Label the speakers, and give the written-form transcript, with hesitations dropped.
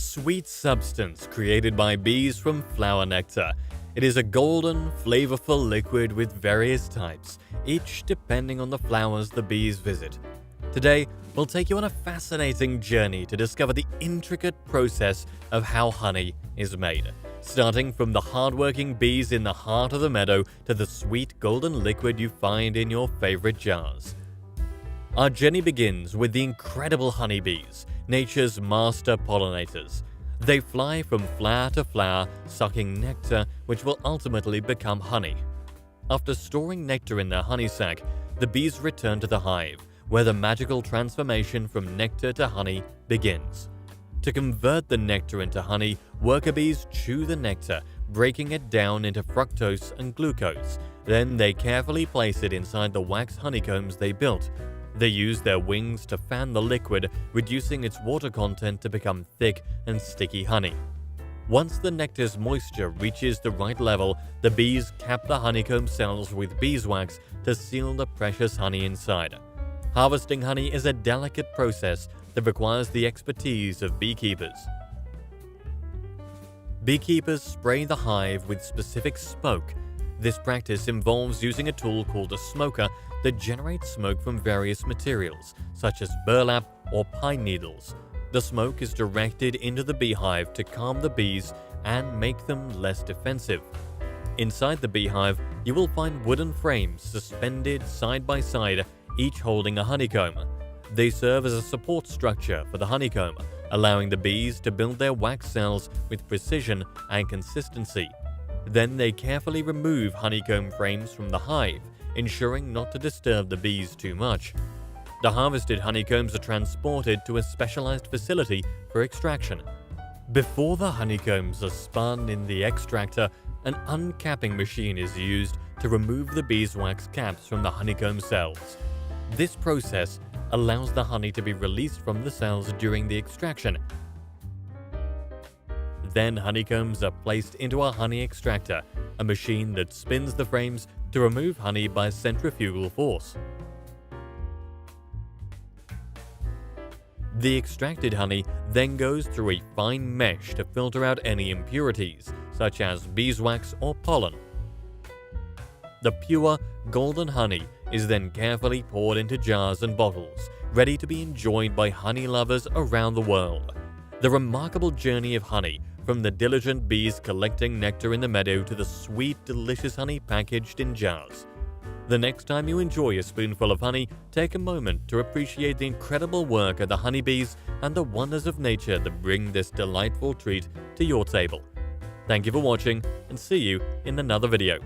Speaker 1: sweet substance created by bees from flower nectar. It is a golden, flavorful liquid with various types, each depending on the flowers the bees visit. Today, we'll take you on a fascinating journey to discover the intricate process of how honey is made, starting from the hardworking bees in the heart of the meadow to the sweet golden liquid you find in your favorite jars. Our journey begins with the incredible honeybees, nature's master pollinators. They fly from flower to flower, sucking nectar which will ultimately become honey. After storing nectar in their honey sac, the bees return to the hive, where the magical transformation from nectar to honey begins. To convert the nectar into honey, worker bees chew the nectar, breaking it down into fructose and glucose. Then they carefully place it inside the wax honeycombs they built. They use their wings to fan the liquid, reducing its water content to become thick and sticky honey. Once the nectar's moisture reaches the right level, the bees cap the honeycomb cells with beeswax to seal the precious honey inside. Harvesting honey is a delicate process that requires the expertise of beekeepers. Beekeepers spray the hive with specific smoke. This practice involves using a tool called a smoker that generates smoke from various materials, such as burlap or pine needles. The smoke is directed into the beehive to calm the bees and make them less defensive. Inside the beehive, you will find wooden frames suspended side by side, each holding a honeycomb. They serve as a support structure for the honeycomb, allowing the bees to build their wax cells with precision and consistency. Then they carefully remove honeycomb frames from the hive, ensuring not to disturb the bees too much. The harvested honeycombs are transported to a specialized facility for extraction. Before the honeycombs are spun in the extractor, an uncapping machine is used to remove the beeswax caps from the honeycomb cells. This process allows the honey to be released from the cells during the extraction. Then honeycombs are placed into a honey extractor, a machine that spins the frames to remove honey by centrifugal force. The extracted honey then goes through a fine mesh to filter out any impurities, such as beeswax or pollen. The pure, golden honey is then carefully poured into jars and bottles, ready to be enjoyed by honey lovers around the world. The remarkable journey of honey, from the diligent bees collecting nectar in the meadow to the sweet, delicious honey packaged in jars. The next time you enjoy a spoonful of honey, take a moment to appreciate the incredible work of the honeybees and the wonders of nature that bring this delightful treat to your table. Thank you for watching, and see you in another video.